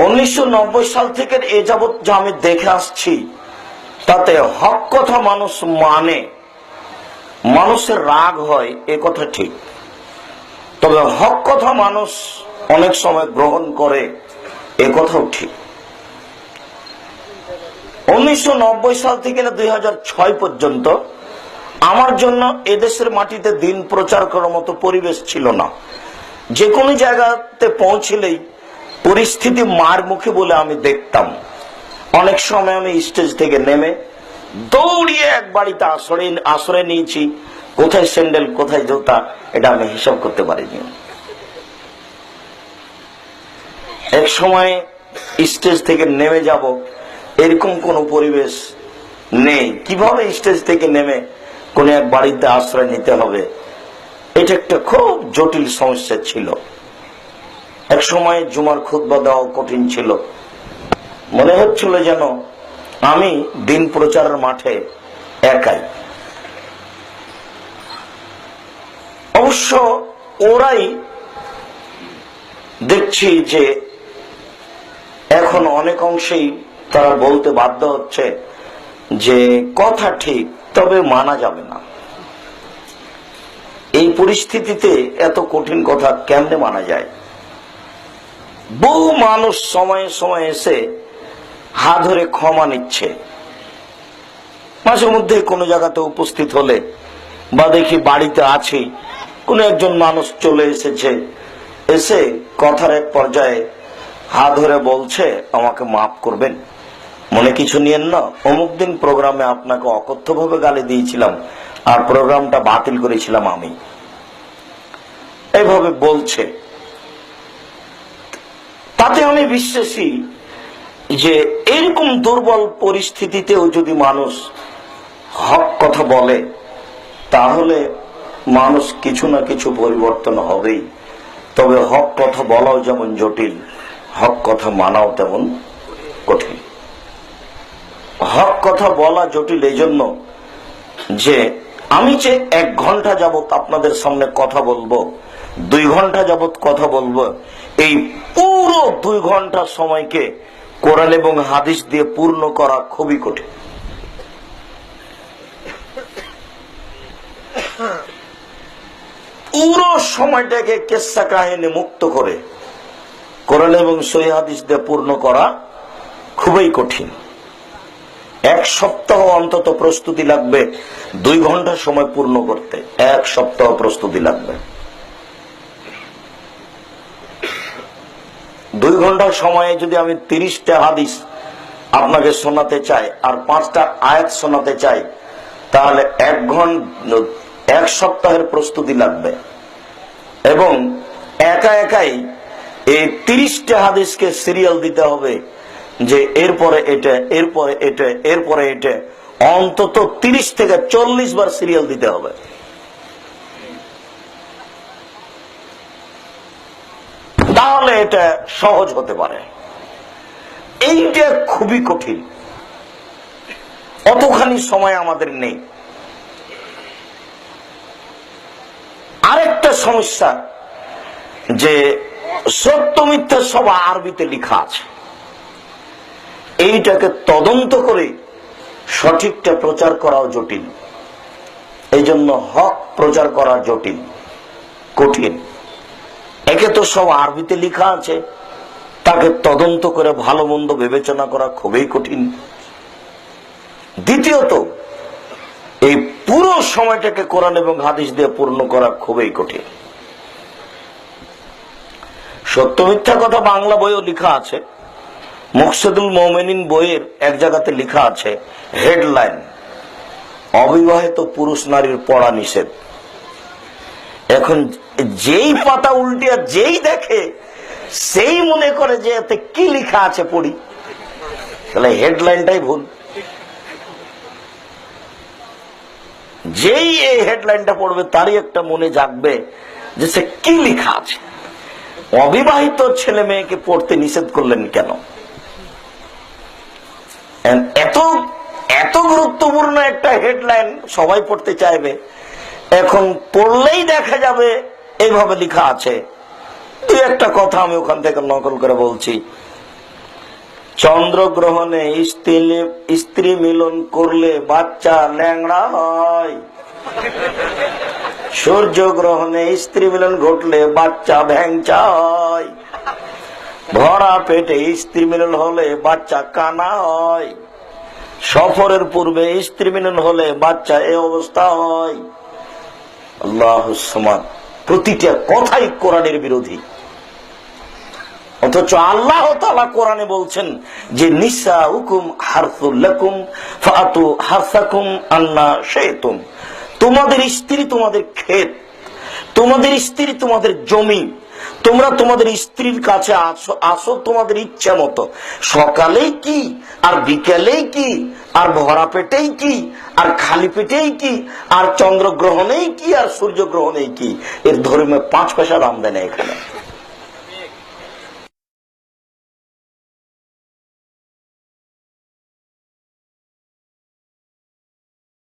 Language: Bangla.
1990 সাল থেকে এ যাবৎ যা আমি দেখে আসছি, তাতে হক কথা মানুষ মানে, মানুষের রাগ হয় এ কথা ঠিক, তবে হক কথা মানুষ অনেক সময় গ্রহণ করে এ কথাও ঠিক। 1990 সাল থেকে 2006 পর্যন্ত আমার জন্য এদেশের মাটিতে দিন প্রচার করার মতো পরিবেশ ছিল না। যে কোনো জায়গাতে পৌঁছলেই পরিস্থিতি মার মুখে বলে আমি দেখতাম। অনেক সময় আমি স্টেজ থেকে নেমে দৌড়িয়ে এক বাড়িতে আশ্রয় নিয়েছি। কোথায় স্যান্ডেল কোথায় জুতা এটা আমি হিসাব করতে পারিনি। এক সময় স্টেজ থেকে নেমে যাব এরকম কোন পরিবেশ নেই। কিভাবে স্টেজ থেকে নেমে কোন এক বাড়িতে আশ্রয় নিতে হবে, এটা একটা খুব জটিল সমস্যা ছিল। এক সময় জুমার খুতবা দেওয়া কঠিন ছিল। মনে হচ্ছিল যেন আমি দিন প্রচারের মাঠে একাই। অবশ্য ওরাই দেখছি যে এখন অনেক অংশেই তারা বলতে বাধ্য হচ্ছে যে কথা ঠিক, তবে মানা যাবে না। এই পরিস্থিতিতে এত কঠিন কথা কেমনে মানা যায়? বহু মানুষ সময়ে সময়ে এসে হাত ধরে ক্ষমা নিচ্ছে। মাঝে মধ্যে কোনো জায়গাতে উপস্থিত হলে বা দেখি বাড়িতে আছি, কোন একজন মানুষ চলে এসেছে, এসে কথার এক পর্যায়ে হাত ধরে বলছে আমাকে মাফ করবেন, মনে কিছু নিয়েন না, অমুক দিন প্রোগ্রামে আপনাকে অকথ্যভাবে গালি দিয়েছিলাম আর প্রোগ্রামটা বাতিল করেছিলাম আমি। এইভাবে বলছে। তাতে আমি বিশ্বাসী যে এরকম দুর্বল পরিস্থিতিতেও যদি মানুষ হক কথা বলে, তাহলে মানুষ কিছু না কিছু পরিবর্তন হবেই। তবে হক কথা বলাও যেমন জটিল, হক কথা মানাও তেমন কঠিন। হক কথা বলা জটিল এই জন্য যে আমি যে 1 ঘন্টা যাবত আপনাদের সামনে কথা বলবো, 2 ঘন্টা যাবত কথা বলবো, এই পুরো 2 ঘন্টা সময়কে কোরআন এবং হাদিস দিয়ে পূর্ণ করা খুবই কঠিন। পুরো সময়টাকে কিসসা কাহিনী মুক্ত করে কোরআন এবং সহিহ হাদিস দিয়ে পূর্ণ করা খুবই কঠিন। 1 সপ্তাহ অন্তত প্রস্তুতি লাগবে 2 ঘন্টা সময় পূর্ণ করতে। 1 সপ্তাহ প্রস্তুতি লাগবে। 2 ঘন্টার সময়ে যদি আমি 30টা হাদিস আপনাকে শোনাতে চাই আর 5টা আয়াত শোনাতে চাই, তাহলে 1 সপ্তাহের প্রস্তুতি লাগবে। এবং একা একাই এই 30টা হাদিসকে সিরিয়াল দিতে হবে যে এরপরে এটা, এরপরে এটা, এরপরে এটা, অন্তত 30 থেকে 40 বার সিরিয়াল দিতে হবে। তাহলে এটা সহজ হতে পারে। এইটা খুবই কঠিন। অতখানি সময় আমাদের নেই। আরেকটা সমস্যা যে সত্য মিথ্যা সব আরবিতে লেখা আছে, এইটাকে তদন্ত করে সঠিকটা প্রচার করাও জটিল। এই জন্য হক প্রচার করা জটিল, কঠিন। একে তো সব আরবিতে লেখা আছে, তাকে তদন্ত করে ভালো মন্দ বিবেচনা করা খুবই কঠিন। দ্বিতীয়ত এই পুরো সময়টাকে কোরআন এবং হাদিস দিয়ে পূর্ণ করা খুবই কঠিন। সত্য মিথ্যা কথা বাংলা বইও লেখা আছে। মুকসিদুল মুমিনিন বইয়ের এক জায়গাতে লেখা আছে হেডলাইন, অবিবাহিত পুরুষ নারীর পড়া নিষেধ। এখন যেই পাতা উল্টিয়া যেই দেখে সেই মনে করে যে এতে কি লেখা আছে পড়ি, তাহলে হেডলাইনটাই ভুল। যেই এই হেডলাইনটা পড়বে তারই একটা মনে জাগবে যে সে কি লেখা আছে। অবিবাহিত ছেলে মেয়েকে পড়তে নিষেধ করলেন কেন? এত এত গুরুত্বপূর্ণ একটা হেডলাইন সবাই পড়তে চাইবে। এখন পড়লেই দেখা যাবে এইভাবে লেখা আছে। 2 একটা কথা আমি ওখান থেকে নকল করে বলছি চন্দ্রগ্রহণে স্ত্রী মিলন করলে বাচ্চা ল্যাংড়া হয়, সূর্যগ্রহণে স্ত্রী মিলন ঘটলে বাচ্চা ভ্যাংচা হয়, ভরা পেটে স্ত্রী মিলন হলে বাচ্চা কানা হয়, সফরের পূর্বে স্ত্রী মিলন হলে বাচ্চা এই অবস্থা হয়। আল্লাহুস সামাদ। প্রতিটা কথাই কোরআনের বিরোধী, অথচ আল্লাহ তাআলা কোরআনে বলছেন যে নিসাউকুম হারসুল লাকুম ফাতু হারসাকুম আন্না শাইতুম। তোমাদের স্ত্রী তোমাদের ক্ষেত, তোমাদের স্ত্রী তোমাদের জমি, তোমরা তোমাদের স্ত্রীর কাছে আসো তোমাদের ইচ্ছা মতো। সকালেই কি আর বিকেলেই কি আর ভরা পেটেই কি আর খালি পেটেই কি আর চন্দ্রগ্রহণেই কি আর সূর্যগ্রহণেই কি, এর ধর্মে 5 পয়সা দাম দেয় না এখানে।